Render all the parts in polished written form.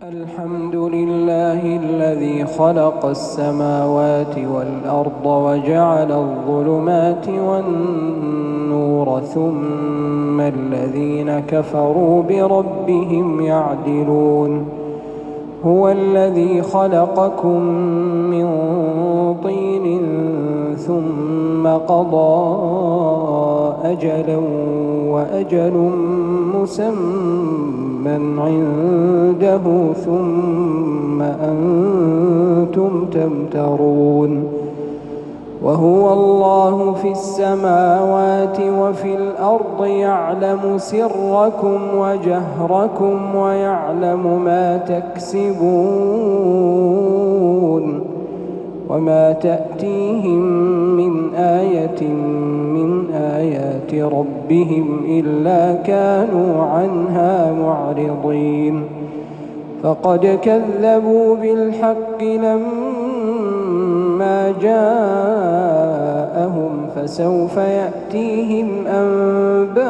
الحمد لله الذي خلق السماوات والأرض وجعل الظلمات والنور ثم الذين كفروا بربهم يعدلون. هو الذي خلقكم من طين ثم قضى أجلا وأجل مسمى عنده ثم أنتم تمترون. وهو الله في السماوات وفي الأرض يعلم سركم وجهركم ويعلم ما تكسبون. وما تأتيهم من آية من آيات ربهم إلا كانوا عنها معرضين. فقد كذبوا بالحق لما جاءهم فسوف يأتيهم أنباء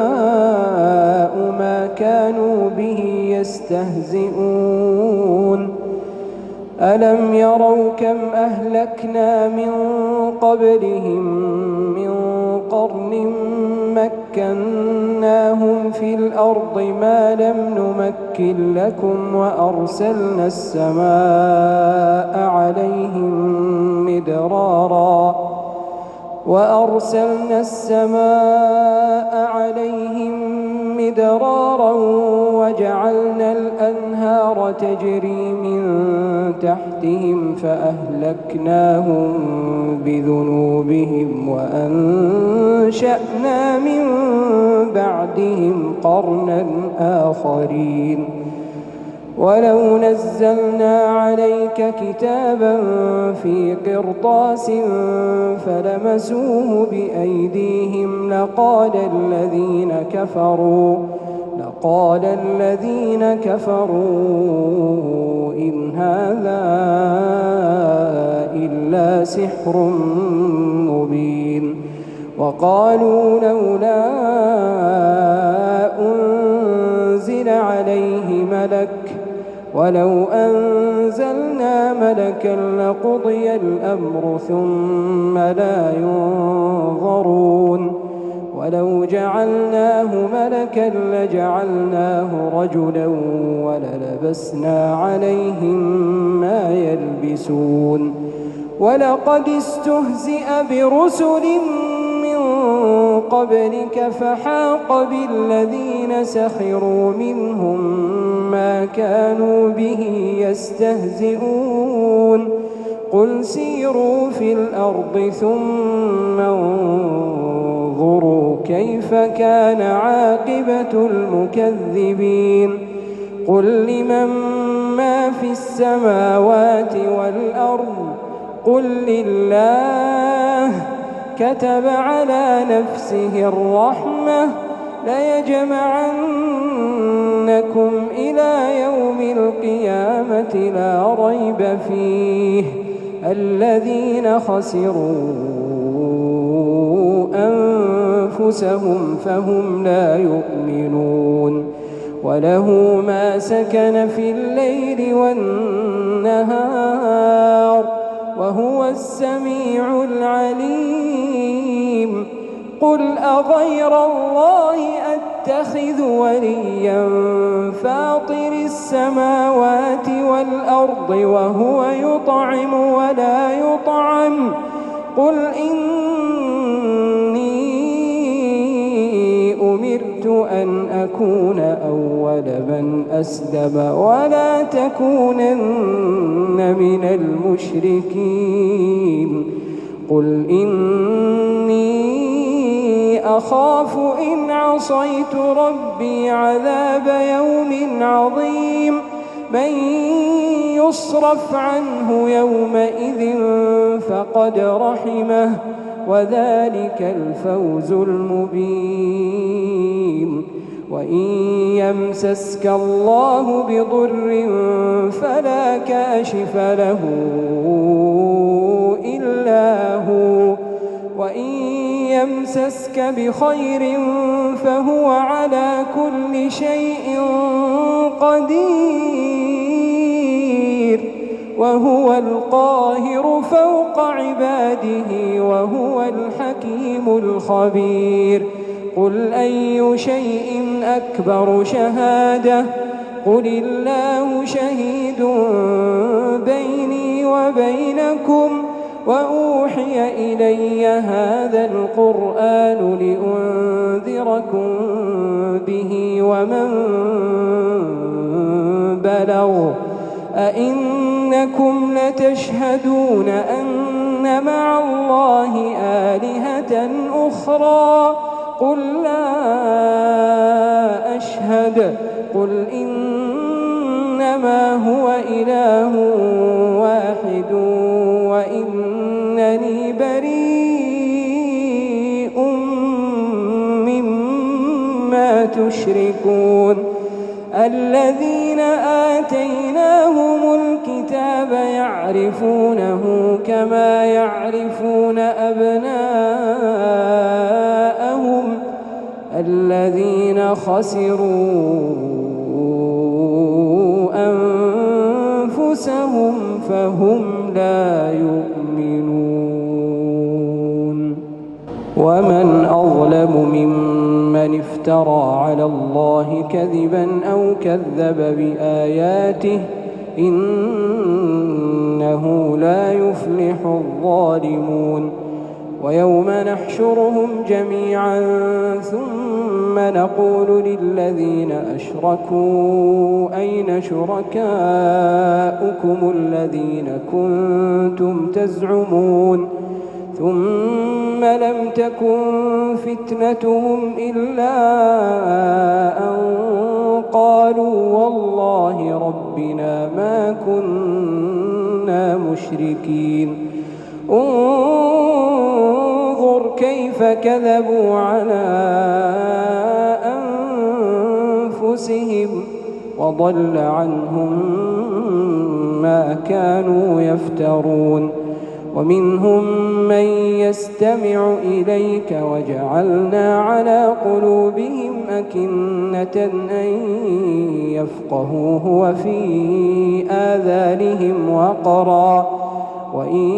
ما كانوا به يستهزئون. ألم يروا كم أهلكنا من قبلهم من قرن مكناهم في الأرض ما لم نمكن لكم وأرسلنا السماء عليهم مدرارا وجعلنا الأنهار تجري من تحتهم فأهلكناهم بذنوبهم وأنشأنا من بعدهم قرنا آخرين. ولو نزلنا عليك كتابا في قرطاس فلمسوه بأيديهم لقال الذين كفروا إن هذا إلا سحر مبين. وقالوا لولا أنزل عليه ملك ولو أنزلنا ملكا لقضي الأمر ثم لا ينظرون. ولو جعلناه ملكا لجعلناه رجلا وللبسنا عليهم ما يلبسون. ولقد استهزئ برسل من قبلك فحاق بالذين سخروا منهم ما كانوا به يستهزئون. قل سيروا في الأرض ثم انظروا كيف كان عاقبة المكذبين. قل لمن ما في السماوات والأرض قل لله كتب على نفسه الرحمة ليجمعنكم إلى يوم القيامة لا ريب فيه الذين خسروا أنفسهم فهم لا يؤمنون. وله ما سكن في الليل والنهار وهو السميع العليم. قل أغير الله أتخذ وليا فاطر السماوات والأرض وهو يطعم ولا يطعم. قل إني أمرت أن أكون أول من أسلم ولا تكونن من المشركين. قل إني أخاف إن عصيت ربي عذاب يوم عظيم. من يصرف عنه يومئذ فقد رحمه وذلك الفوز المبين. وإن يمسسك الله بضر فلا كاشف له إلا هو وإن يمسسك بخير فهو على كل شيء قدير. وهو القاهر فوق عباده وهو الحكيم الخبير. قل أي شيء أكبر شهادة قل الله شهيد بيني وبينكم وأوحي إلي هذا القرآن لأنذركم به ومن بلغ أئنكم لتشهدون أن مع الله آلهة أخرى قل لا أشهد قل إنما هو إله واحد وإنني بريء مما تشركون. الذين آتيناهم الكتاب يعرفونه كما يعرفون أبناءهم الذين خسروا أنفسهم فهم لا يؤمنون. ومن أظلم ممن افترى على الله كذبا أو كذب بآياته إنه لا يفلح الظالمون. ويوم نحشرهم جميعا ثم نقول للذين أشركوا أين شركاؤكم الذين كنتم تزعمون ثم لم تكن فتنتهم إلا أن قالوا والله ربنا ما كنا مشركين. انظر كيف كذبوا على أنفسهم وضل عنهم ما كانوا يفترون. ومنهم من يستمع إليك وجعلنا على قلوبهم أكنة أن يفقهوه وفي آذانهم وقرا وإن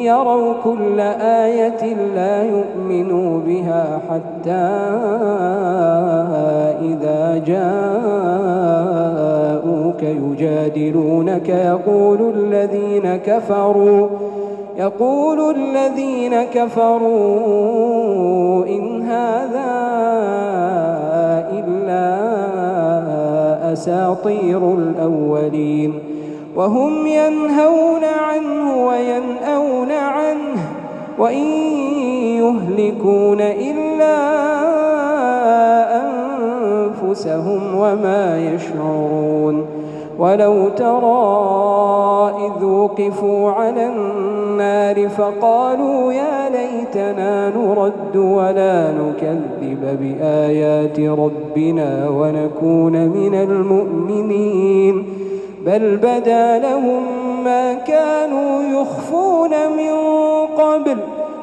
يروا كل آية لا يؤمنوا بها حتى إذا جاءوك يجادلونك يقول الذين كفروا إن هذا إلا أساطير الأولين وهم ينهون عنه وينأون عنه وإن يهلكون إلا أنفسهم وما يشعرون. ولو ترى إذ وقفوا على النار فقالوا يا ليتنا نرد ولا نكذب بآيات ربنا ونكون من المؤمنين بل بدا لهم ما كانوا يخفون من قبل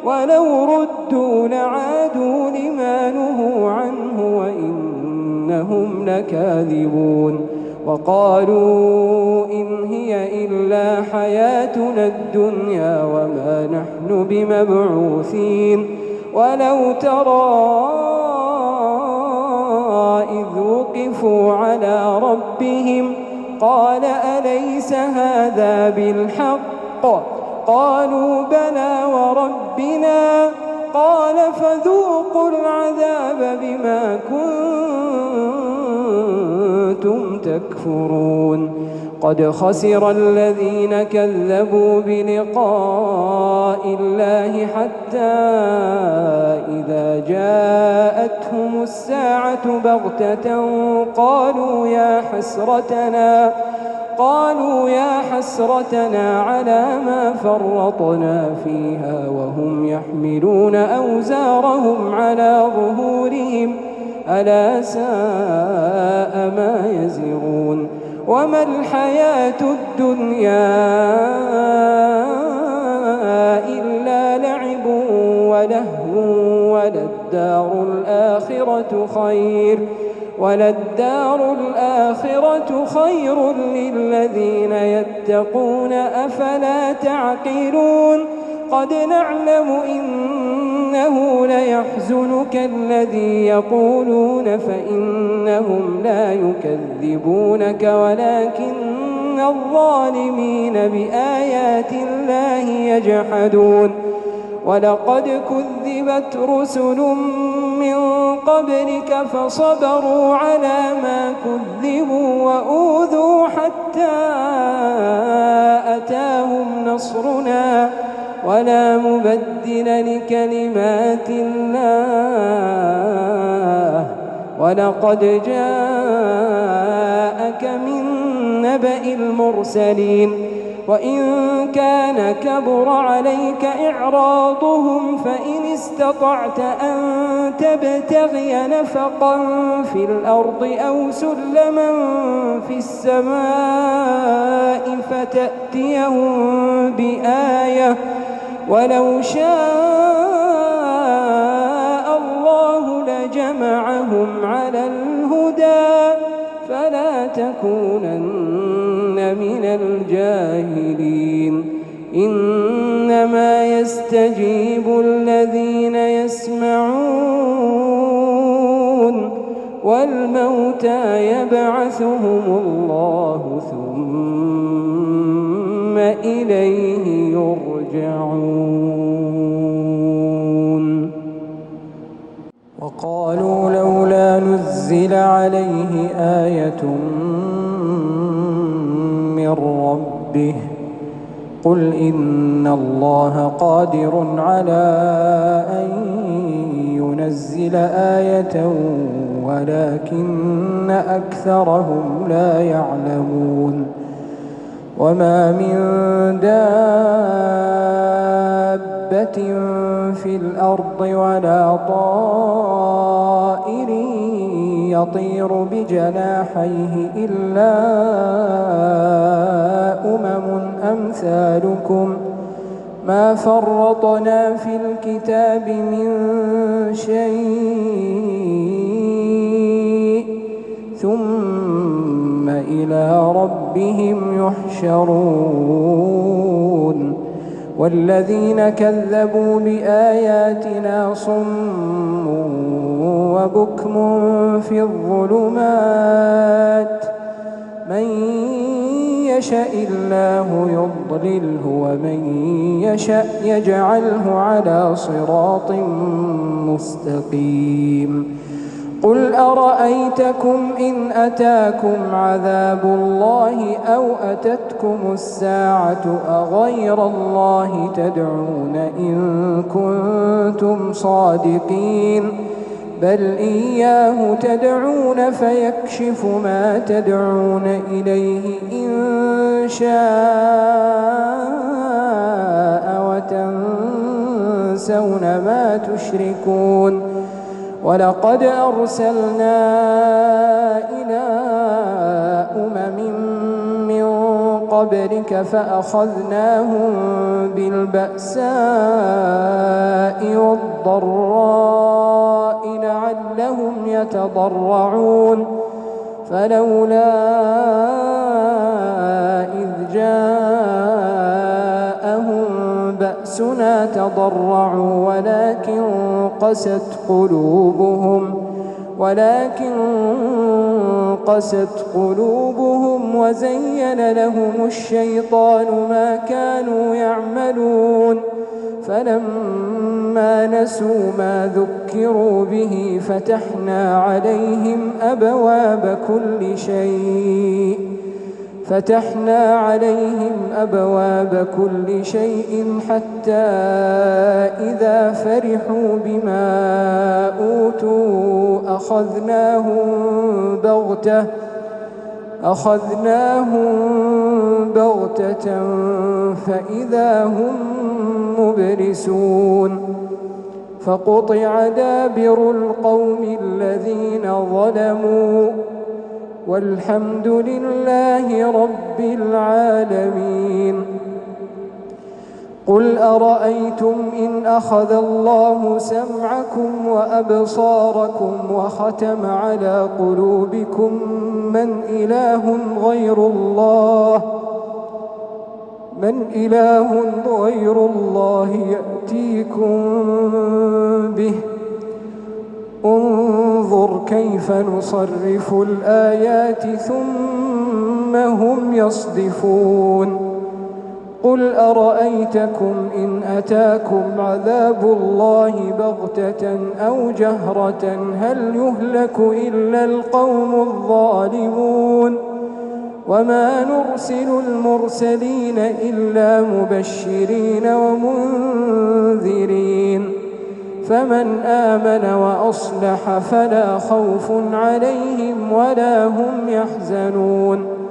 ولو ردوا لعادوا لما نهوا عنه وإنهم لكاذبون. وقالوا إن هي إلا حياتنا الدنيا وما نحن بمبعوثين. ولو ترى إذ وقفوا على ربهم قال أليس هذا بالحق قالوا بلى وربنا قال فذوقوا العذاب بما كنتم تكفرون. قد خسر الذين كذبوا بلقاء الله حتى إذا جاءتهم الساعة بغتة قالوا يا حسرتنا على ما فرطنا فيها وهم يحملون أوزارهم على ظهورهم ألا ساء ما يزرون. وما الحياة الدنيا إلا لعب ولهو وللدار الآخرة خير وللدار الآخرة خير للذين يتقون أفلا تعقلون قد نعلم إنه ليحزنك الذي يقولون فإنهم لا يكذبونك ولكن الظالمين بآيات الله يجحدون ولقد كذبت رسل من قبلك فصبروا على ما كذبوا وأوذوا حتى أتاهم نصرنا ولا مبدل لكلمات الله ولقد جاءك من نبأ المرسلين وإن كان كبر عليك إعراضهم فإن استطعت أن تبتغي نفقا في الأرض أو سلما في السماء فتأتيهم بآية ولو شاء الله لجمعهم على الهدى فلا تكونن من الجاهلين إنما يستجيب الذين يسمعون والموتى يبعثهم الله ثم إليه يرجعون وقالوا لولا نزل عليه آية من ربه قل إن الله قادر على أن ينزل آية ولكن أكثرهم لا يعلمون وما من دابة في الأرض ولا طائر يطير بجناحيه إلا أمثالكم ما فرطنا في الكتاب من شيء ثم إلى ربهم يحشرون والذين كذبوا بآياتنا صم وبكم في الظلمات من يشاء الله يضلله ومن يشاء يجعله على صراط مستقيم قل أرأيتكم إن أتاكم عذاب الله أو أتتكم الساعة أغير الله تدعون إن كنتم صادقين بل إياه تدعون فيكشف ما تدعون إليه إن شاء وتنسون ما تشركون ولقد أرسلنا إلى من قبلك فأخذناهم بالبأساء والضراء لعلهم يتضرعون فلولا إذ جاءهم بأسنا تضرعوا ولكن قست قلوبهم وزين لهم الشيطان ما كانوا يعملون فلما نسوا ما ذكروا به فتحنا عليهم أبواب كل شيء حتى إذا فرحوا بما أوتوا أخذناهم بغتة فإذا هم مبلسون فقطع دابر القوم الذين ظلموا والحمد لله رب العالمين قل أرأيتم إن أخذ الله سمعكم وأبصاركم وختم على قلوبكم من إله غير الله يأتيكم به انظر كيف نصرف الآيات ثم هم يصدفون قل أرأيتكم إن أتاكم عذاب الله بغتة أو جهرة هل يهلك إلا القوم الظالمون وما نرسل المرسلين إلا مبشرين ومنذرين فمن آمن وأصلح فلا خوف عليهم ولا هم يحزنون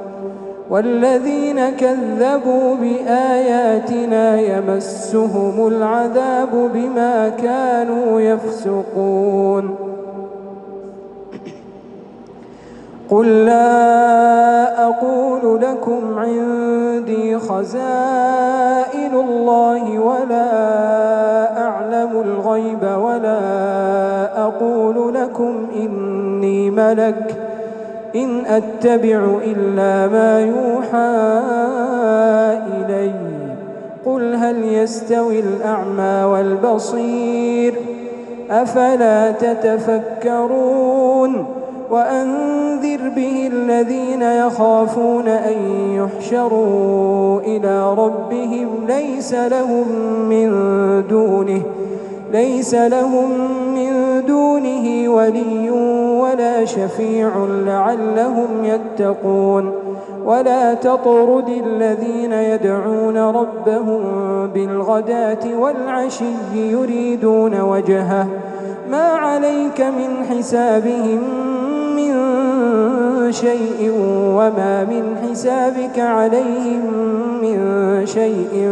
والذين كذبوا بآياتنا يمسهم العذاب بما كانوا يفسقون قل لا أقول لكم عندي خزائن الله ولا أعلم الغيب ولا أقول لكم إني ملك إن أتبع إلا ما يوحى إلي قل هل يستوي الأعمى والبصير أفلا تتفكرون وأنذر به الذين يخافون أن يحشروا إلى ربهم ليس لهم من دونه ولي ولا شفيع لعلهم يتقون ولا تطرد الذين يدعون ربهم بالغداة والعشي يريدون وجهه ما عليك من حسابهم من شيء وما من حسابك عليهم من شيء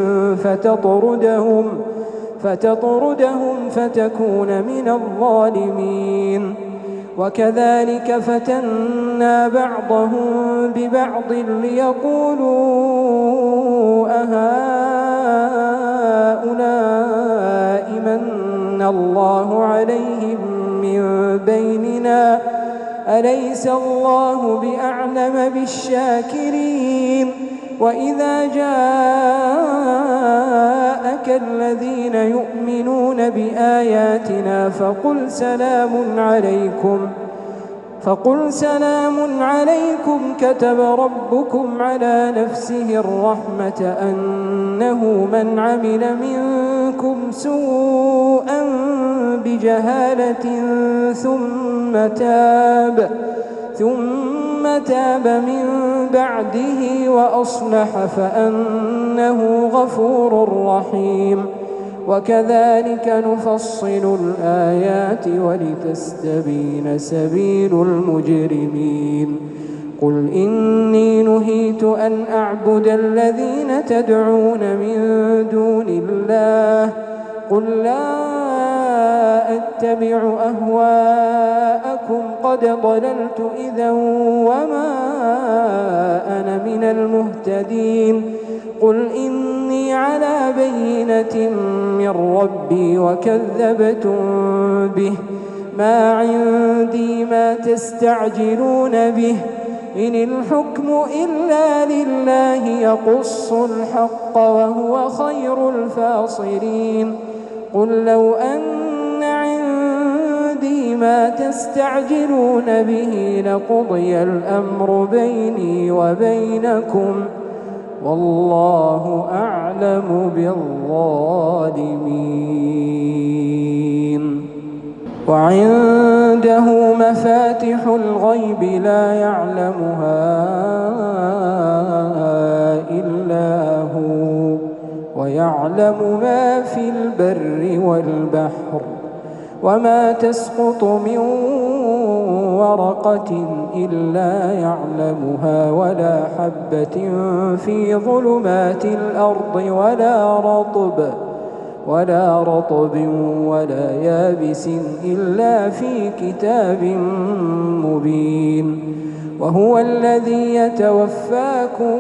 فتطردهم فتكون من الظالمين وكذلك فتنا بعضهم ببعض ليقولوا أهؤلاء من الله عليهم من بيننا أليس الله بأعلم بالشاكرين وإذا جاءك الذين يؤمنون بآياتنا فقل سلام عليكم كتب ربكم على نفسه الرحمة أنه من عمل منكم سوءا بجهالة ثم تاب من بعده وأصلح فأنه غفور رحيم وكذلك نفصل الآيات ولتستبين سبيل المجرمين قل إني نهيت أن أعبد الذين تدعون من دون الله قل لا أتبع أهواءكم قد ضللت إذا وما أنا من المهتدين قل إني على بينة من ربي وكذبتم به ما عندي ما تستعجلون به إن الحكم إلا لله يقص الحق وهو خير الفاصلين قل لو أن عندي ما تستعجلون به لقضي الأمر بيني وبينكم والله أعلم بالظالمين وعنده مفاتح الغيب لا يعلمها إلا هو ويعلم ما في البر والبحر وما تسقط من ورقة إلا يعلمها ولا حبة في ظلمات الأرض ولا رطب ولا يابس إلا في كتاب مبين. وهو الذي يتوفاكم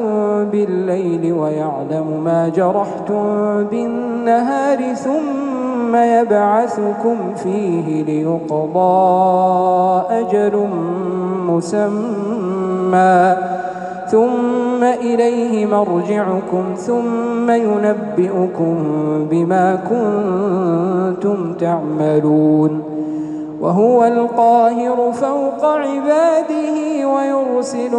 بالليل ويعلم ما جرحتم بالنهار ثم يبعثكم فيه ليقضى أجل مسمى ثم إليه مرجعكم ثم ينبئكم بما كنتم تعملون. وهو القاهر فوق عباده ويرسل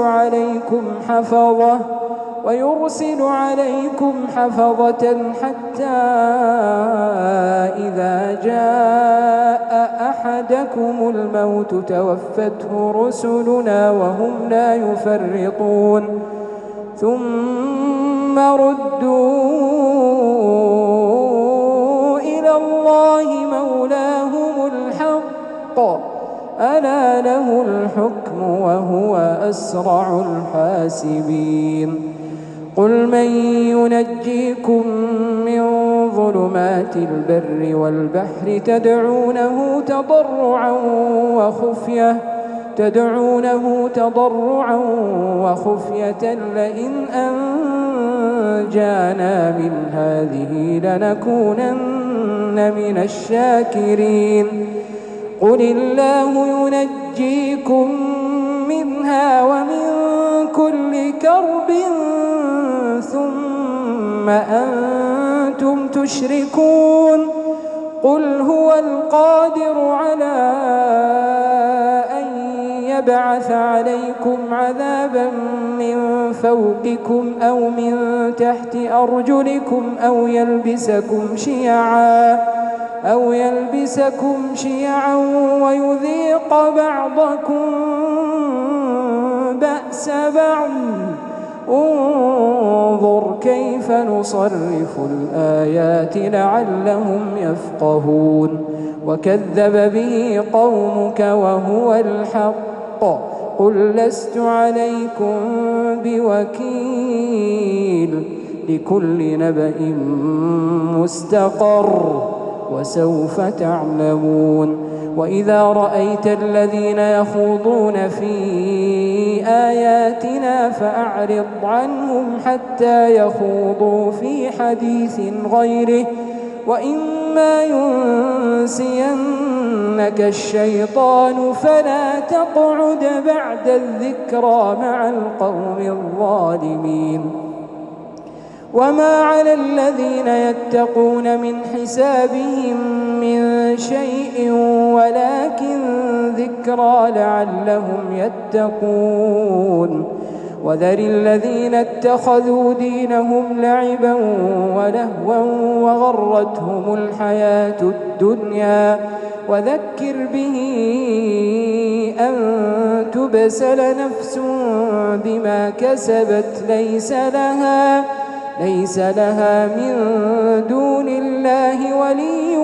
عليكم حفظة حتى إذا جاء أحدكم الموت توفته رسلنا وهم لا يفرطون ثم ردوا إلى الله مولاهم الحق ألا له الحكم وهو أسرع الحاسبين. قل من ينجيكم من ظلمات البر والبحر تدعونه تضرعا وخفية لئن أنجانا من هذه لنكونن من الشاكرين. قل الله ينجيكم منها ومن كل كرب ثم أنتم تشركون. قل هو القادر على أن يبعث عليكم عذابا من فوقكم أو من تحت أرجلكم أو يلبسكم شيعا ويذيق بعضكم بأس بعض. انظر كيف نصرف الآيات لعلهم يفقهون. وكذب به قومك وهو الحق قل لست عليكم بوكيل لكل نبأ مستقر وسوف تعلمون. وإذا رأيت الذين يخوضون في آياتنا فأعرض عنهم حتى يخوضوا في حديث غيره وإما ينسينك الشيطان فلا تقعد بعد الذكرى مع القوم الظالمين. وما على الذين يتقون من حسابهم من شيء ولكن ذكرى لعلهم يتقون. وذر الذين اتخذوا دينهم لعبا ولهوا وغرتهم الحياة الدنيا وذكر به أن تبسل نفس بما كسبت ليس لها من دون الله ولي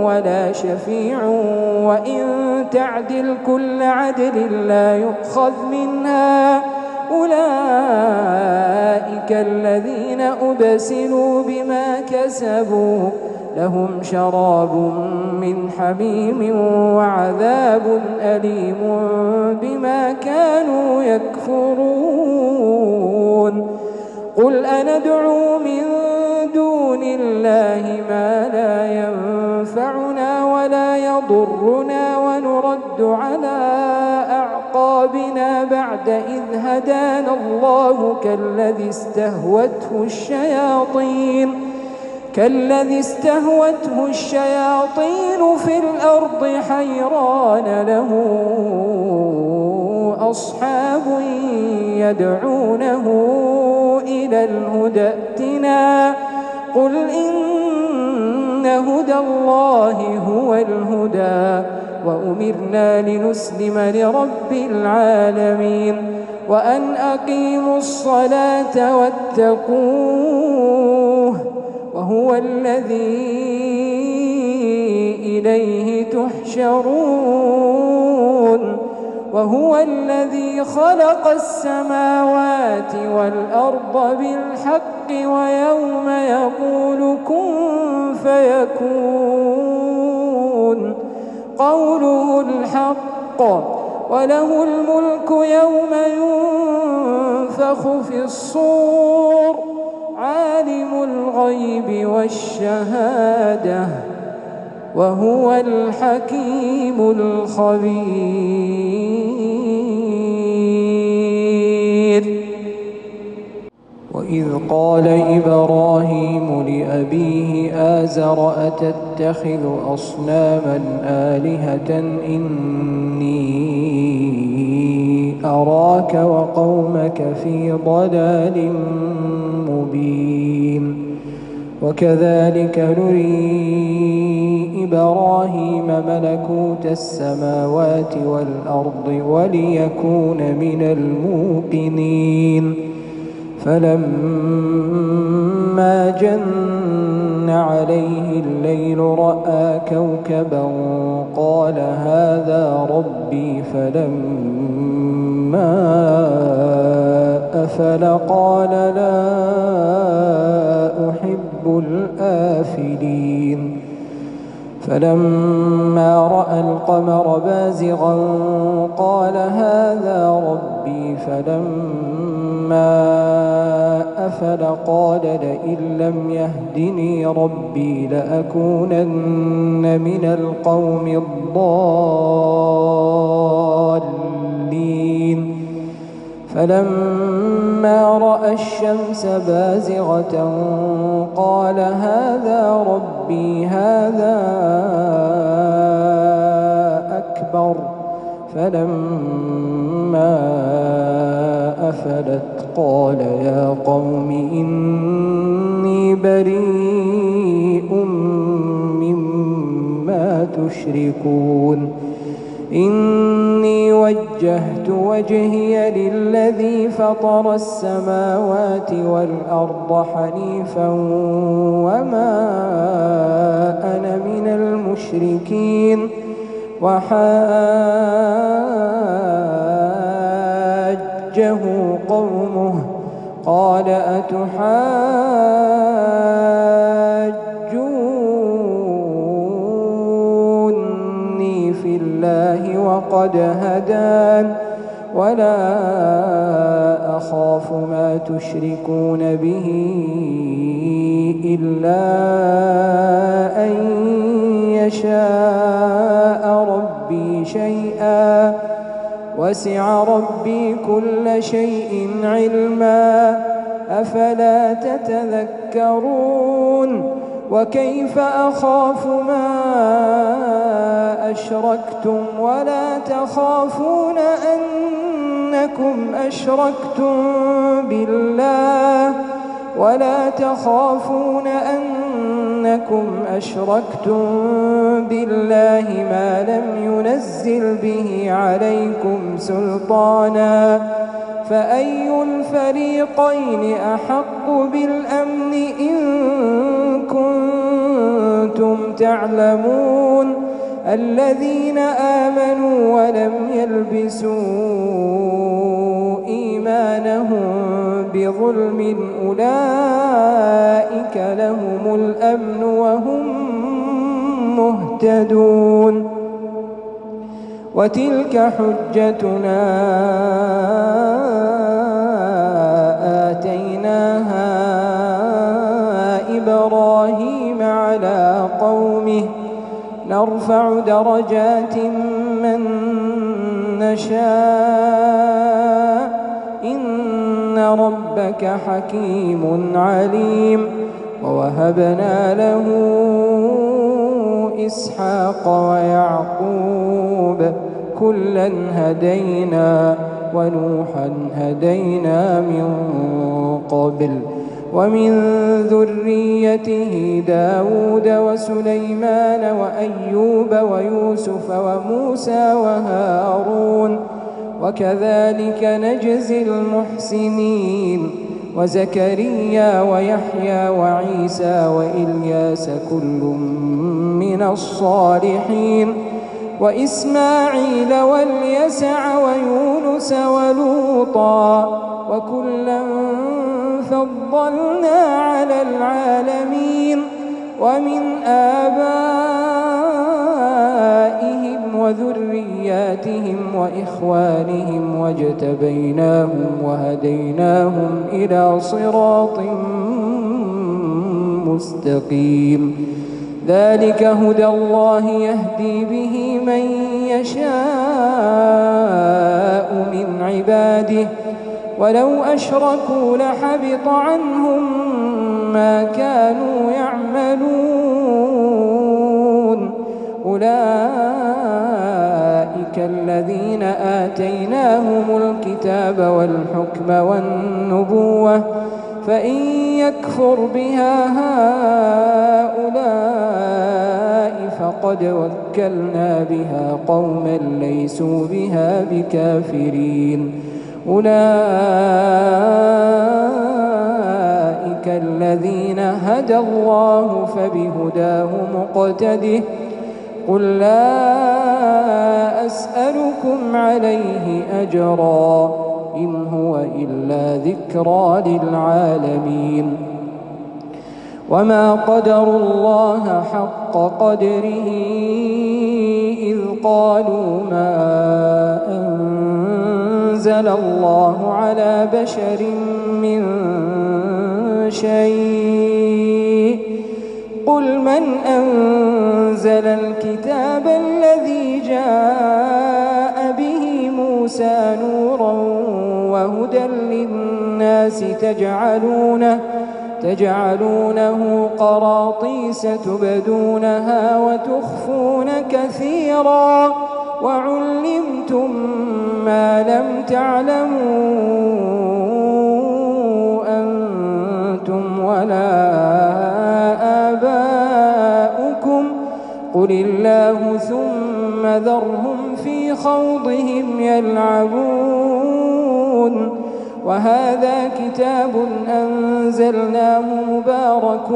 ولا شفيع وإن تعدل كل عدل لا يؤخذ منها. أولئك الذين أبسلوا بما كسبوا لهم شراب من حميم وعذاب أليم بما كانوا يكفرون. قل أندعو من دون الله ما لا ينفعنا ولا يضرنا ونرد على أعقابنا بعد إذ هدانا الله كالذي استهوته الشياطين في الأرض حيران له أصحاب يدعونه إلى الهدى ائتنا. قل إن هدى الله هو الهدى وأمرنا لنسلم لرب العالمين وأن أقيموا الصلاة واتقوه وهو الذي إليه تحشرون. وهو الذي خلق السماوات والأرض بالحق ويوم يقول كن فيكون قوله الحق وله الملك يوم ينفخ في الصور عالم الغيب والشهادة وهو الحكيم الخبير. وإذ قال إبراهيم لأبيه آزر أتتخذ أصناما آلهة إني أراك وقومك في ضلال مبين. وكذلك نري إبراهيم ملكوت السماوات والأرض وليكون من الموقنين. فلما جن عليه الليل رأى كوكبا قال هذا ربي فلما أفل قال لا أحب الآفلين. فلما رأى القمر بازغا قال هذا ربي فلما أفل قال لئن لم يهدني ربي لأكونن من القوم الضالين. فلما رأى الشمس بازغة قال هذا ربي هذا أكبر. فلما أفلت قال يا قوم إني بريء مما تشركون. إني وجهت وجهي للذي فطر السماوات والأرض حنيفا وما أنا من المشركين. وحاجه قومه قال أتحاجوني في الله وقد هدان ولا أخاف ما تشركون به إلا أن يشاء ربي شيئا وسع ربي كل شيء علما أفلا تتذكرون. وكيف أخاف ما أشركتم ولا تخافون أنكم أشركتم بالله ما لم ينزل به عليكم سلطانا فأي الفريقين أحق بالأمن إن كنتم تعلمون. الذين آمنوا ولم يلبسوا إيمانهم بظلم أولئك لهم الأمن وهم مهتدون. وتلك حجتنا آتيناها إبراهيم على قومه نرفع درجات من نشاء إن ربك حكيم عليم. ووهبنا له إسحاق ويعقوب كلا هدينا ونوحا هدينا من قبل ومن ذريته داود وسليمان وأيوب ويوسف وموسى وهارون وكذلك نجزي المحسنين وزكريا ويحيى وعيسى وإلياس كل من الصالحين وإسماعيل واليسع ويونس ولوطا وكلا فضلنا على العالمين ومن آبائهم وذرياتهم وإخوانهم واجتبيناهم وهديناهم إلى صراط مستقيم ذلك هدى الله يهدي به من يشاء من عباده ولو أشركوا لحبط عنهم ما كانوا يعملون أولئك الذين آتيناهم الكتاب والحكم والنبوة فإن يكفر بها هؤلاء فقد وكلنا بها قوما ليسوا بها بكافرين أولئك الذين هدى الله فبهداه مقتده قل لا أسألكم عليه أجرا إن هو إلا ذكرى للعالمين وما قدروا الله حق قدره إذ قالوا ما أنزل الله على بشر من شيء قل من أنزل الكتاب الذي جاء به موسى نورا وهدى للناس تجعلونه قراطيس تبدونها وتخفون كثيرا وعلمتم ما لم تعلموا أنتم ولا آباؤكم قل الله ثم ذرهم في خوضهم يلعبون وهذا كتاب أنزلناه مبارك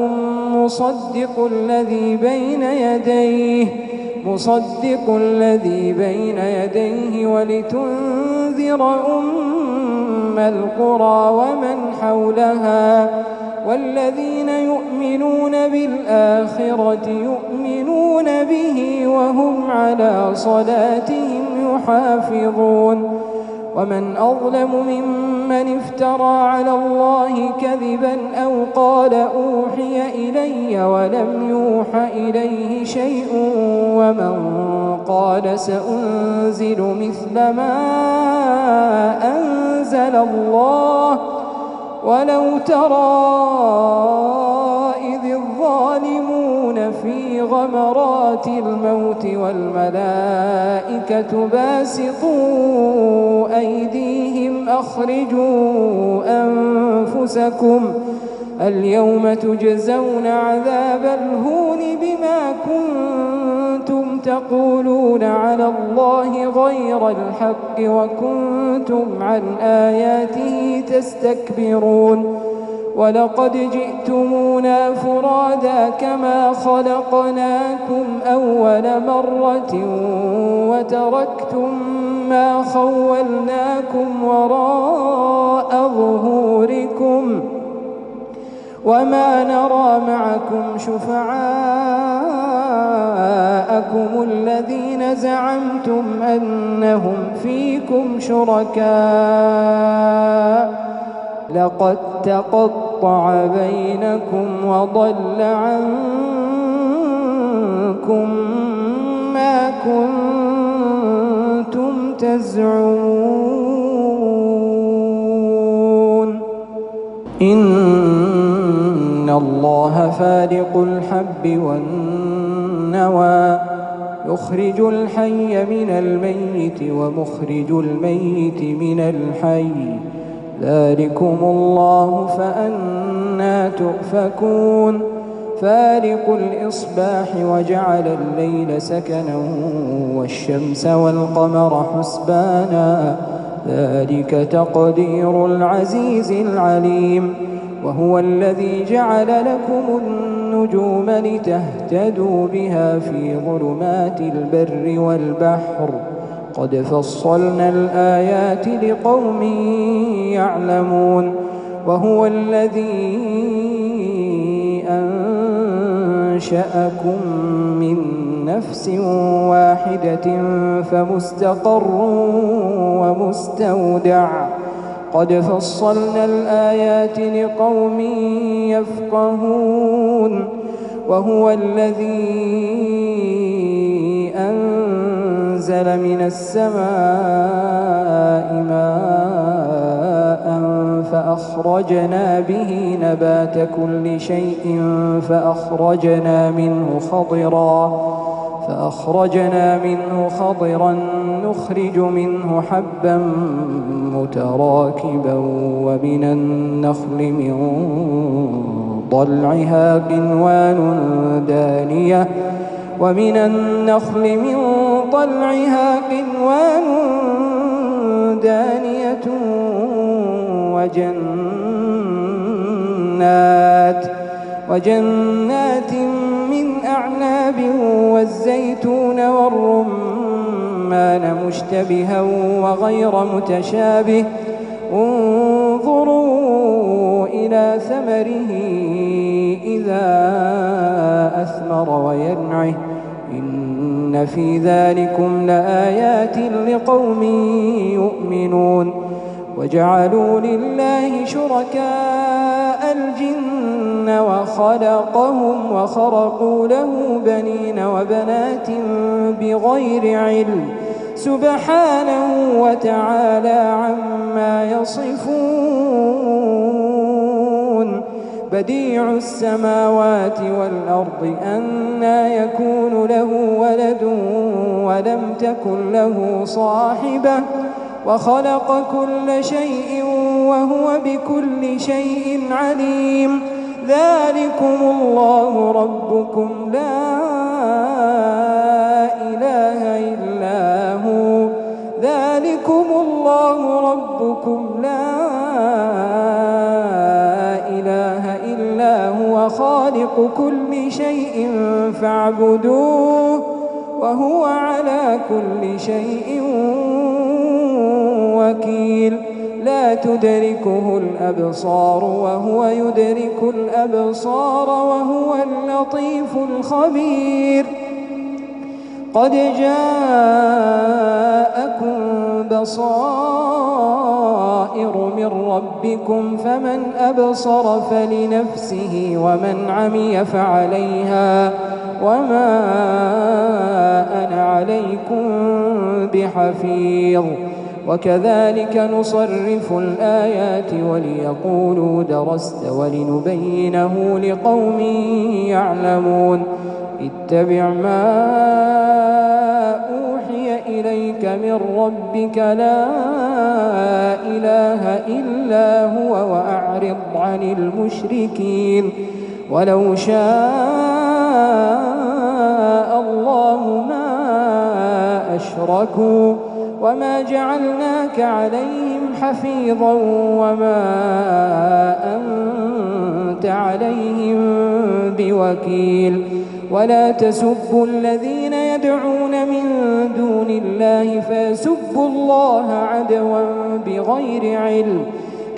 مصدق الذي بين يديه ولتنذر أم القرى ومن حولها والذين يؤمنون بالآخرة يؤمنون به وهم على صلاتهم يحافظون ومن أظلم ممن افترى على الله كذبا أو قال أوحي إلي ولم يوح إليه شيء ومن قال سأنزل مثل ما أنزل الله ولو ترى إذ الظالمون في غمرات الموت والملائكة باسطوا أيديهم أخرجوا أنفسكم اليوم تجزون عذاب الهون بما كنتم تقولون على الله غير الحق وكنتم عن آياته تستكبرون ولقد جئتمونا فرادا كما خلقناكم أول مرة وتركتم ما خولناكم وراء ظهوركم وما نرى معكم شفعاءكم الذين زعمتم أنهم فيكم شركاء لقد تقطع بينكم وضل عنكم ما كنتم تزعمون إن الله فالق الحب والنوى يخرج الحي من الميت ومخرج الميت من الحي ذلكم الله فأنى تؤفكون فالق الإصباح وجعل الليل سكنا والشمس والقمر حسبانا ذلك تقدير العزيز العليم وهو الذي جعل لكم النجوم لتهتدوا بها في ظلمات البر والبحر قد فصلنا الآيات لقوم يعلمون وهو الذي أنشأكم من نفس واحدة فمستقر ومستودع قد فصلنا الآيات لقوم يفقهون وهو الذي أنزل من السماء ماء فأخرجنا به نبات كل شيء فأخرجنا منه خضرا نخرج منه حبا متراكبا ومن النخل من طلعها قنوان دانية وجنات من أعناب والزيتون والرمان مشتبها وغير متشابه انظروا إلى ثمره إذا أثمر وينعه إن في ذلكم لآيات لقوم يؤمنون وجعلوا لله شركاء الجن وخلقهم وخرقوا له بنين وبنات بغير علم سبحانه وتعالى عما يصفون بديع السماوات والأرض أنى يكون له ولد ولم تكن له صاحبة وخلق كل شيء وهو بكل شيء عليم ذلكم الله ربكم لا إله إلا هو خالق كل شيء فاعبدوه وهو على كل شيء وكيل لا تدركه الأبصار وهو يدرك الأبصار وهو اللطيف الخبير قد جاءكم بصائر من ربكم فمن أبصر فلنفسه ومن عمي فعليها وما أنا عليكم بحفيظ وكذلك نصرف الآيات وليقولوا درست ولنبينه لقوم يعلمون اتبع ما أوحي إليك من ربك لا إله إلا هو وأعرض عن المشركين ولو شاء الله ما أشركوا وما جعلناك عليهم حفيظا وما أنت عليهم بوكيل ولا تسبوا الذين يدعون من دون الله فيسبوا الله عدوا بغير علم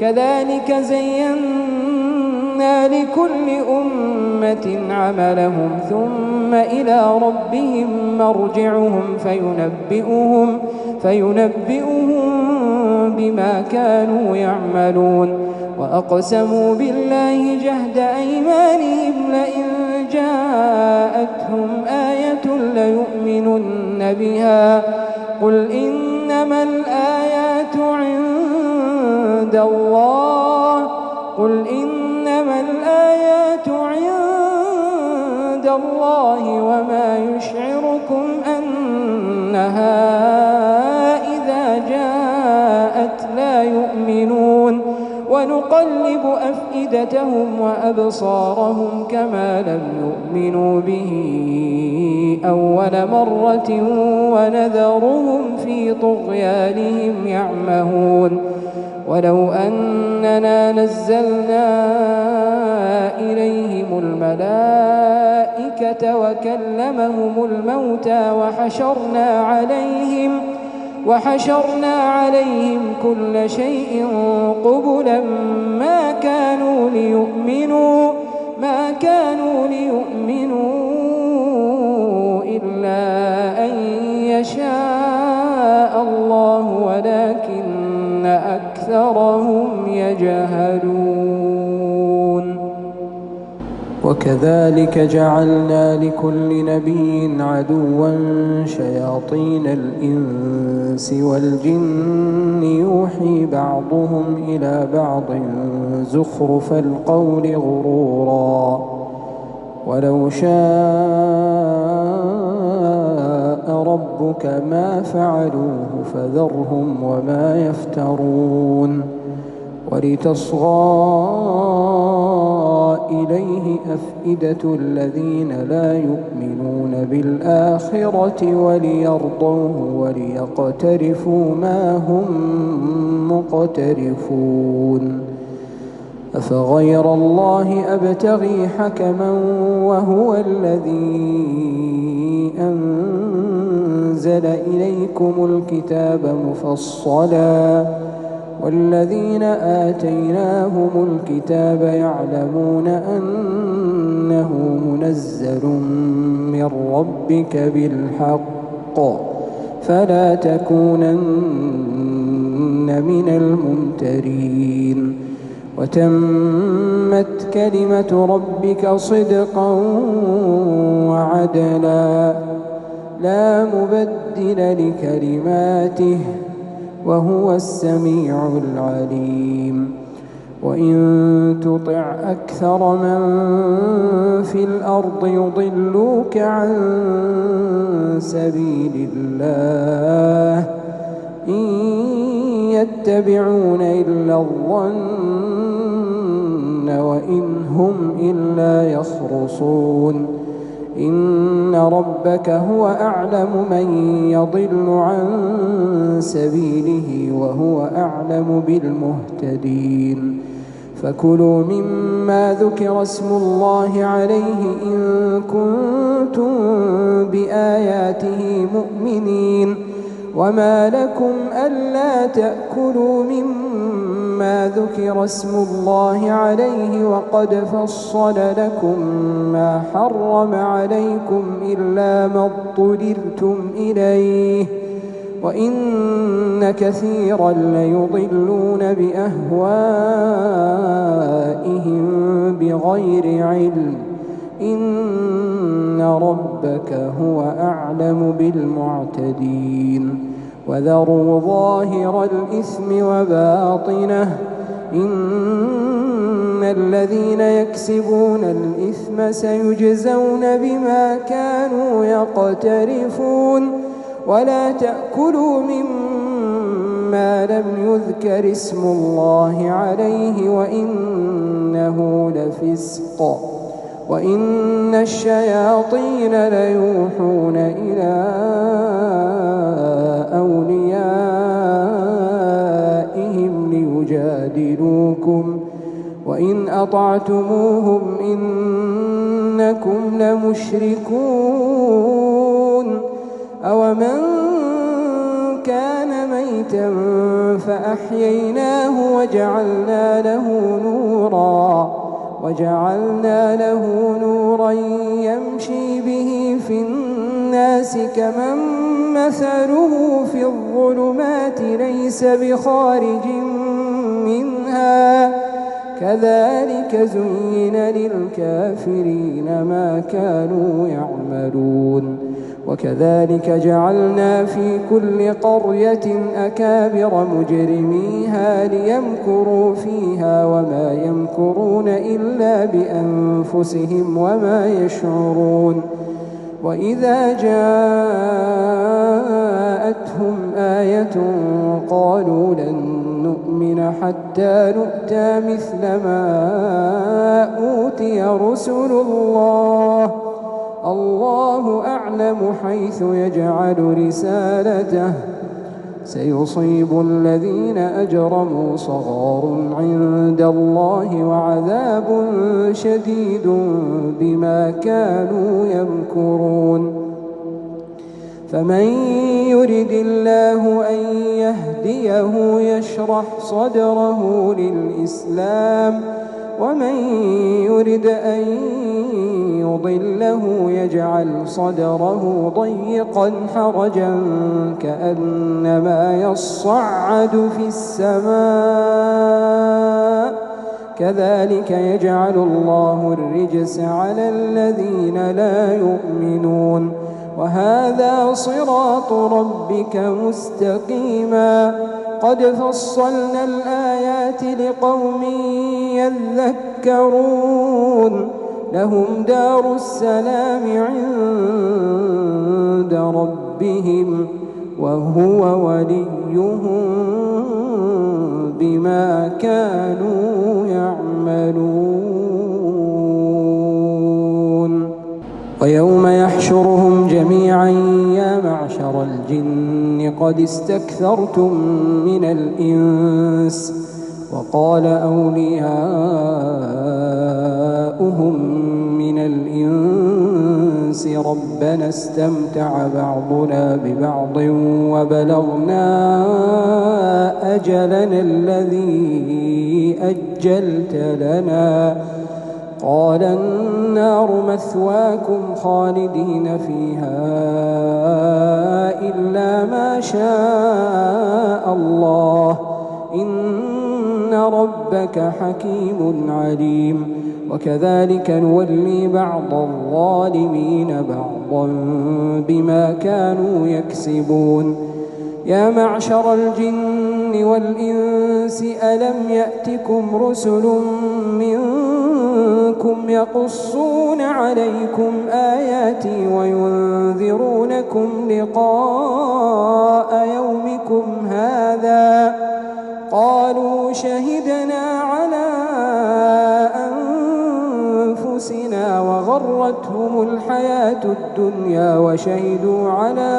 كذلك زينا لكل أمة عملهم ثم إلى ربهم مرجعهم فينبئهم بما كانوا يعملون وأقسموا بالله جهد أيمانهم لئن جاءتهم آية ليؤمنن بها قل إنما الآيات عند الله وما يشعركم أنها إذا جاءت لا يؤمنون ونقلب أفئدتهم وأبصارهم كما لم يؤمنوا به أول مرة ونذرهم في طغيانهم يعمهون ولو أننا نزلنا إليهم الملائكة وكلمهم الموتى وحشرنا عليهم كل شيء قبلا ما كانوا ليؤمنوا إلا أن يشاء الله ولكن أكثرهم يجهلون. وكذلك جعلنا لكل نبي عدوا شياطين الإنس والجن يوحي بعضهم إلى بعض زخرف القول غرورا ولو شاء ربك ما فعلوه فذرهم وما يفترون. ولتصغى إليه أفئدة الذين لا يؤمنون بالآخرة وليرضوه وليقترفوا ما هم مقترفون. أفغير الله أبتغي حكما وهو الذي أنزل إليكم الكتاب مفصلا والذين آتيناهم الكتاب يعلمون أنه منزل من ربك بالحق فلا تكونن من الممترين. وتمت كلمة ربك صدقا وعدلا لا مبدل لكلماته وهو السميع العليم. وإن تطع أكثر من في الأرض يضلوك عن سبيل الله إن يتبعون إلا الظن وإن هم إلا يخرصون. إن ربك هو أعلم من يضل عن سبيله وهو أعلم بالمهتدين. فكلوا مما ذكر اسم الله عليه إن كنتم بآياته مؤمنين. وما لكم ألا تأكلوا مما ذكر اسم الله عليه وقد فصل لكم ما حرم عليكم إلا ما اضطررتم إليه وإن كثيرا ليضلون بأهوائهم بغير علم إن ربك هو أعلم بالمعتدين. وذروا ظاهر الإثم وباطنه إن الذين يكسبون الإثم سيجزون بما كانوا يقترفون. ولا تأكلوا مما لم يذكر اسم الله عليه وإنه لفسق وإن الشياطين ليوحون إلى أوليائهم ليجادلوكم وإن أطعتموهم إنكم لمشركون. أومن كان ميتا فأحييناه وجعلنا له نورا يمشي به في الناس كمن مثله في الظلمات ليس بخارج منها كذلك زين للكافرين ما كانوا يعملون. وكذلك جعلنا في كل قرية أكابر مجرميها ليمكروا فيها وما يمكرون إلا بأنفسهم وما يشعرون. وإذا جاءتهم آية قالوا لن نؤمن حتى نؤتى مثل ما أوتي رسل الله أعلم حيث يجعل رسالته سيصيب الذين أجرموا صغار عند الله وعذاب شديد بما كانوا يمكرون. فمن يرد الله أن يهديه يشرح صدره للإسلام، ومن يرد أن يضله يجعل صدره ضيقا حرجا كأنما يصعد في السماء، كذلك يجعل الله الرجس على الذين لا يؤمنون. وهذا صراط ربك مستقيما، قد فصلنا الآيات لقوم يذكرون. لهم دار السلام عند ربهم وهو وليهم بما كانوا يعملون. ويوم يحشرهم جميعا يا معشر الجن قد استكثرتم من الإنس، وقال أولياؤهم من الإنس ربنا استمتع بعضنا ببعض وبلغنا أجلنا الذي أجلت لنا، قال النار مثواكم خالدين فيها إلا ما شاء الله، إن ربك حكيم عليم. وكذلك نولي بعض الظالمين بعضا بما كانوا يكسبون. يا معشر الجن والإنس ألم يأتكم رسل منكم يقصون عليكم آياتي وينذرونكم لقاء يومكم هذا؟ قالوا شهدنا على أنفسنا وغرتهم الحياة الدنيا وشهدوا على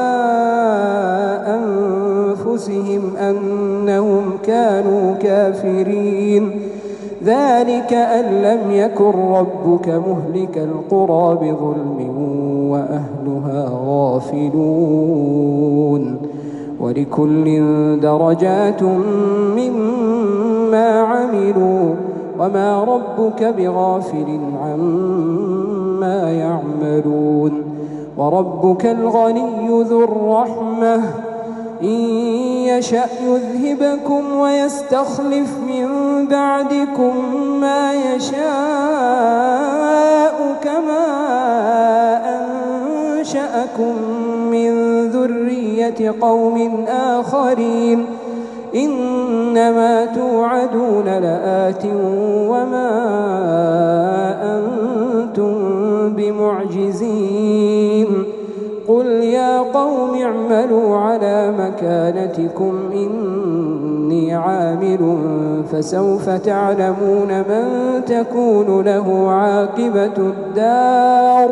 أنفسهم أنهم كانوا كافرين. ذلك أن لم يكن ربك مهلك القرى بظلم وأهلها غافلون. ولكل درجات مما عملوا وما ربك بغافل عما يعملون. وربك الغني ذو الرحمة، إن يشأ يذهبكم ويستخلف من بعدكم ما يشاء كما أنشأكم من ذرية قوم آخرين، إنما توعدون لآت وما أنتم بمعجزين. قل يا قوم اعملوا على مكانتكم إني عامل فسوف تعلمون من تكون له عاقبة الدار،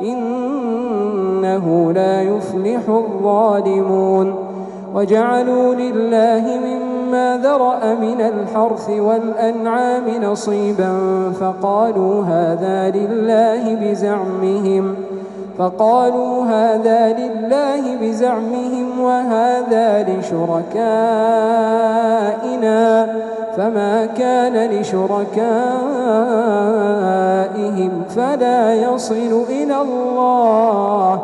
إنه لا يفلح الظالمون. وجعلوا لله مما ذرأ من الحرث والأنعام نصيبا فقالوا هذا لله بزعمهم وهذا لشركائنا، فما كان لشركائهم فلا يصل إلى الله،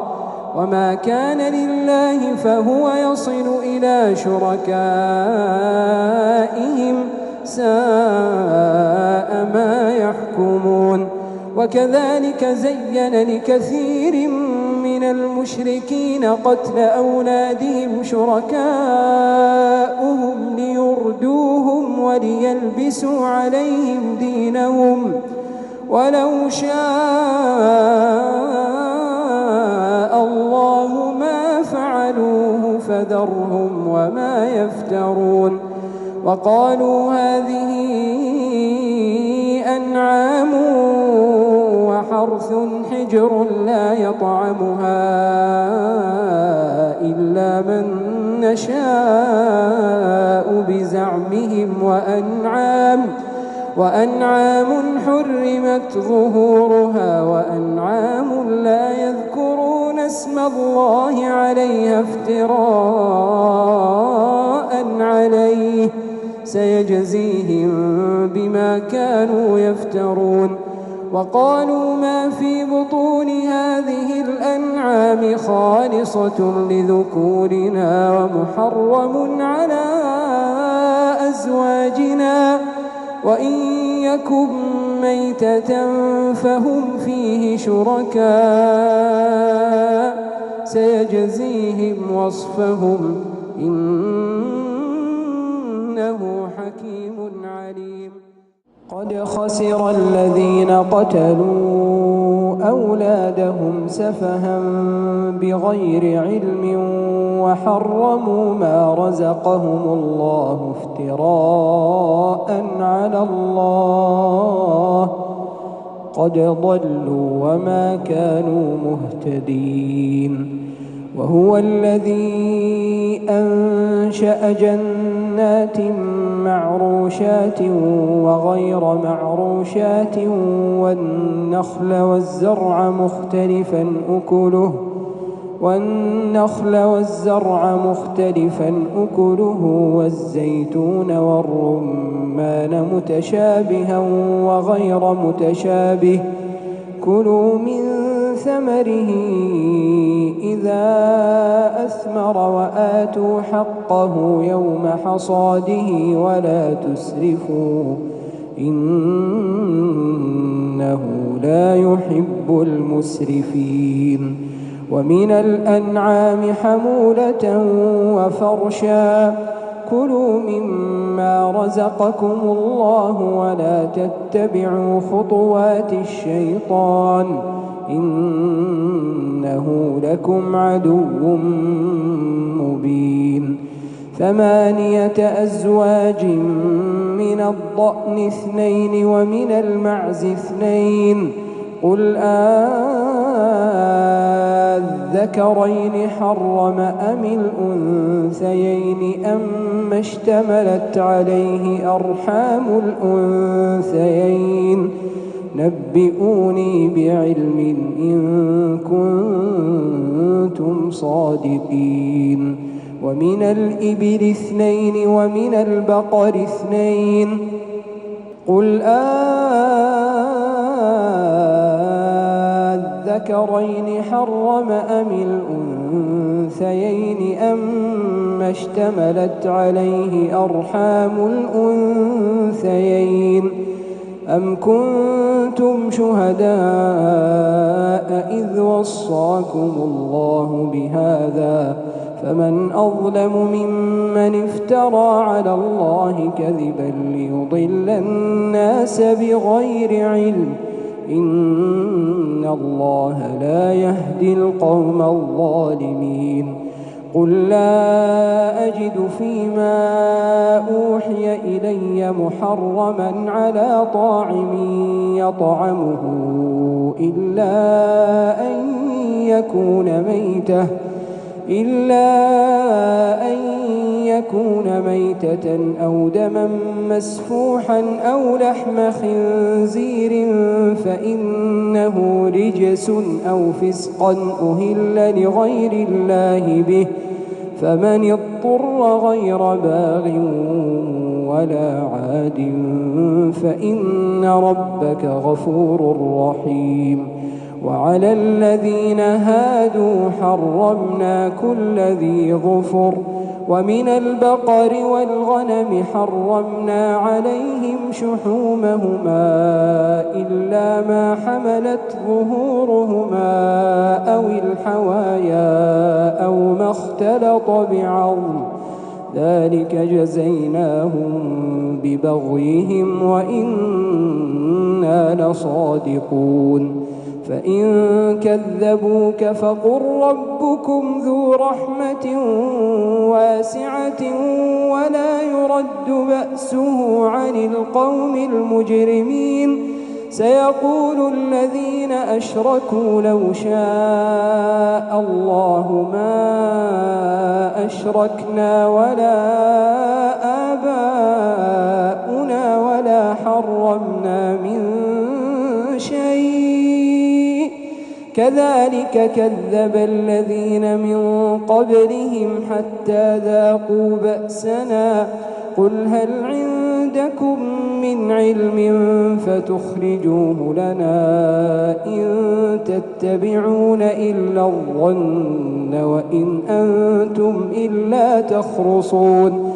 وما كان لله فهو يصل إلى شركائهم، ساء ما يحكمون. وكذلك زين لكثير من المشركين قتل أولادهم شركاؤهم ليردوهم وليلبسوا عليهم دينهم، ولو شاء الله ما فعلوه فذرهم وما يفترون. وقالوا هذه أنعام وحرث حجر لا يطعمها إلا من نشاء بزعمهم وأنعام حرمت ظهورها وأنعام لا يذكرون اسم الله عليها افتراء عليه سيجزيهم بما كانوا يفترون. وقالوا ما في بطون هذه الأنعام خالصة لذكورنا ومحرم على أزواجنا وإن يكن ميتة فهم فيه شركاء سيجزيهم وصفهم إنه حكيم عليم. قد خسر الذين قتلوا أولادهم سفها بغير علم وحرموا ما رزقهم الله افتراء على الله قد ضلوا وما كانوا مهتدين. وهو الذي أنشأ جنات معروشات وغير معروشات والنخل والزرع مختلفا أكله والزيتون والرمان متشابها وغير متشابه كلوا من ثمره إذا أثمر وآتوا حقه يوم حصاده ولا تسرفوا إنه لا يحب المسرفين. ومن الأنعام حمولة وفرشا كلوا مما رزقكم الله ولا تتبعوا خطوات الشيطان إنه لكم عدو مبين. 8 أزواج من الضأن 2 ومن المعز 2 قل الذكرين حرم أم الأنثيين أما اشتملت عليه أرحام الأنثيين نبئوني بعلم إن كنتم صادقين. ومن الإبل 2 ومن البقر 2 قل الذكرين حرم أم الأنثيين أما اشتملت عليه أرحام الأنثيين أم كنتم شهداء إذ وصاكم الله بهذا فمن أظلم ممن افترى على الله كذبا ليضل الناس بغير علم إن الله لا يهدي القوم الظالمين. قل لا أجد فيما أوحي إلي محرما على طاعم يطعمه إلا أن يكون ميتة أو دما مسفوحا أو لحم خنزير فإنه رجس أو فسقا أهل لغير الله به فمن اضطر غير باغ ولا عاد فإن ربك غفور رحيم. وعلى الذين هادوا حرمنا كل ذي ظفر ومن البقر والغنم حرمنا عليهم شحومهما إلا ما حملت ظهورهما أو الحوايا أو ما اختلط بعظم ذلك جزيناهم ببغيهم وإنا لصادقون. فإن كذبوك فقل ربكم ذو رحمة واسعة ولا يرد بأسه عن القوم المجرمين سيقول الذين أشركوا لو شاء الله ما أشركنا ولا آباؤنا ولا حرمنا من شيء كذلك كذب الذين من قبلهم حتى ذاقوا بأسنا قل هل عندكم من علم فتخرجوه لنا إن تتبعون إلا الظن وإن أنتم إلا تخرصون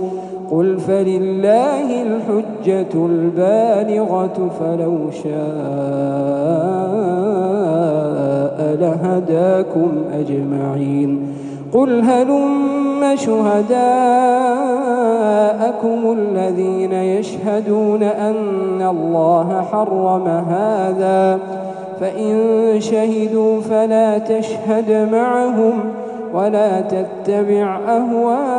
قل فلله الحجة البالغة فلو شاء لهداكم أجمعين قل هلم شهداءكم الذين يشهدون أن الله حرم هذا فإن شهدوا فلا تشهد معهم ولا تتبع أهواء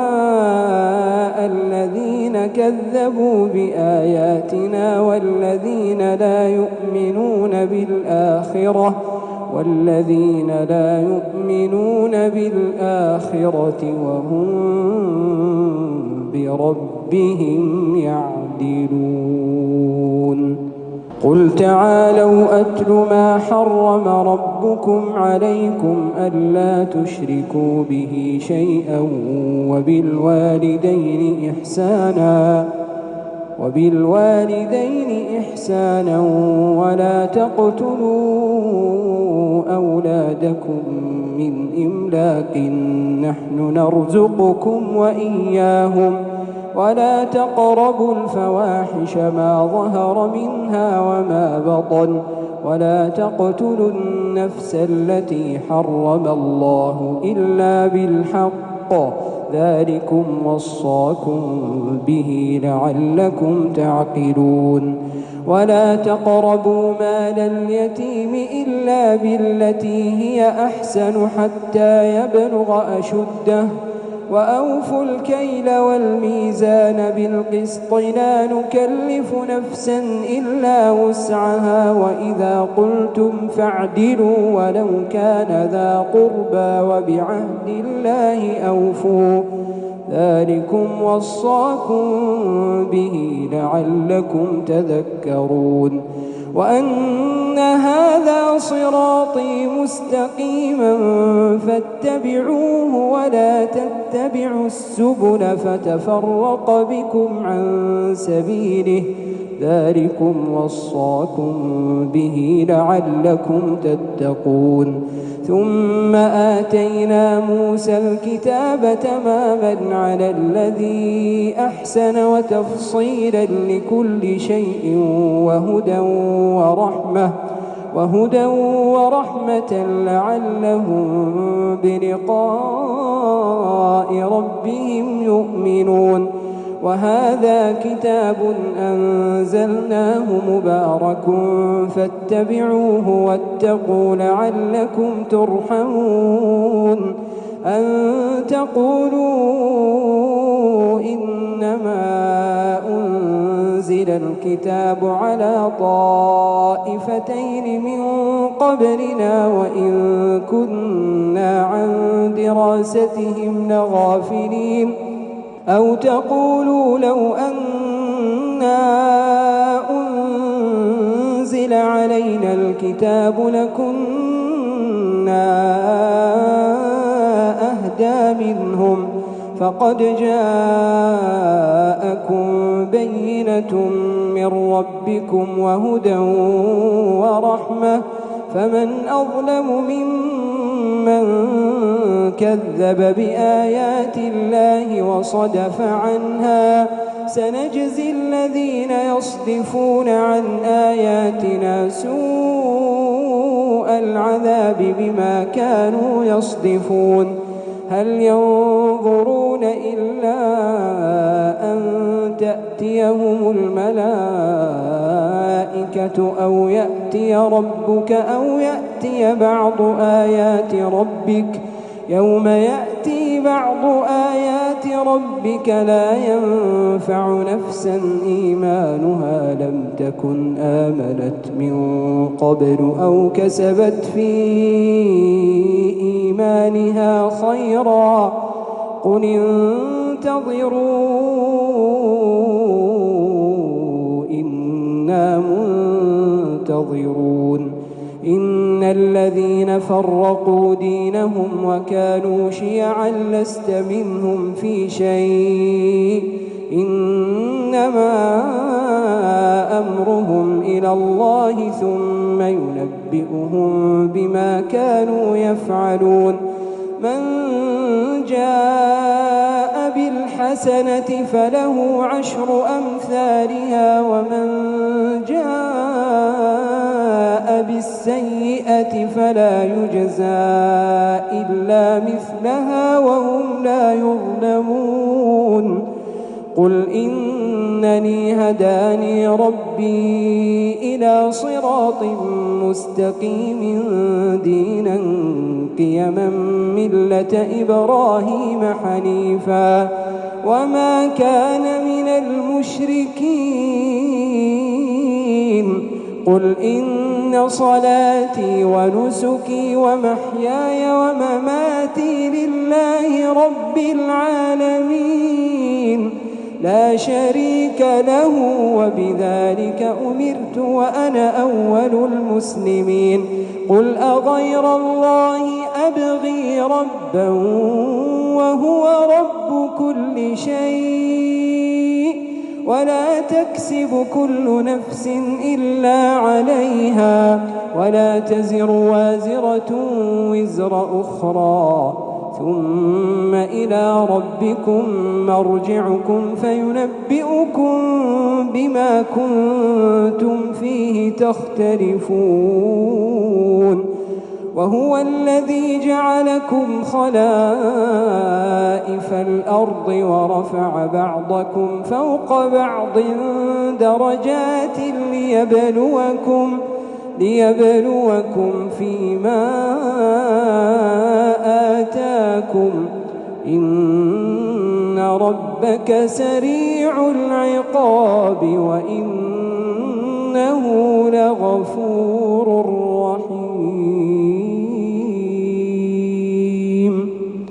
الذين كذبوا بآياتنا والذين لا يؤمنون بالآخرة وهم بربهم يعدلون قل تعالوا أتل ما حرم ربكم عليكم ألا تشركوا به شيئا وبالوالدين إحسانا ولا تقتلوا أولادكم من إملاق نحن نرزقكم وإياهم ولا تقربوا الفواحش ما ظهر منها وما بطن ولا تقتلوا النفس التي حرم الله إلا بالحق ذلكم وصاكم به لعلكم تعقلون ولا تقربوا مال اليتيم إلا بالتي هي أحسن حتى يبلغ أشده وأوفوا الكيل والميزان بالقسط لا نكلف نفسا إلا وسعها وإذا قلتم فاعدلوا ولو كان ذا قربى وبعهد الله أوفوا ذلكم وصاكم به لعلكم تذكرون وأن هذا صراطي مستقيما فاتبعوه ولا تتبعوا السبل فتفرق بكم عن سبيله ذلكم وصاكم به لعلكم تتقون ثم آتينا موسى الكتاب تماما على الذي أحسن وتفصيلا لكل شيء وهدى ورحمة لعلهم بلقاء ربهم يؤمنون وهذا كتاب أنزلناه مبارك فاتبعوه واتقوا لعلكم ترحمون أن تقولوا إنما أنزل الكتاب على طائفتين من قبلنا وإن كنا عن دراستهم لغافلين أو تقولوا لو أنا أنزل علينا الكتاب لكنا أهدى منهم فقد جاءكم بينة من ربكم وهدى ورحمة فمن أظلم ممن كذب بآيات الله وصدف عنها سنجزي الذين يصدفون عن آياتنا سوء العذاب بما كانوا يصدفون هل ينظرون إلا أن تأتيهم الملائكة أو يأتي ربك أو يأتي بعض آيات ربك يوم يأتي بعض آيات ربك لا ينفع نفسا إيمانها لم تكن آمنت من قبل أو كسبت في إيمانها خيرا قل انتظروا إنا منتظرون إن الذين فرقوا دينهم وكانوا شيعا لست منهم في شيء إنما أمرهم إلى الله ثم ينبئهم بما كانوا يفعلون من جاء بالحسنة فله 10 أمثالها ومن جاء بالسيئة فلا يجزى إلا مثلها وهم لا يظلمون قل إنني هداني ربي إلى صراط مستقيم دينا قيما ملة إبراهيم حنيفا وما كان من المشركين قل إن صلاتي ونسكي ومحياي ومماتي لله رب العالمين لا شريك له وبذلك أمرت وأنا أول المسلمين قل أغير الله أبغي ربا وهو رب كل شيء ولا تكسب كل نفس إلا عليها ولا تزر وازرة وزر أخرى ثم إلى ربكم مرجعكم فينبئكم بما كنتم فيه تختلفون وهو الذي جعلكم خلائف الأرض ورفع بعضكم فوق بعض درجات ليبلوكم فيما آتاكم إن ربك سريع العقاب وإنه لغفور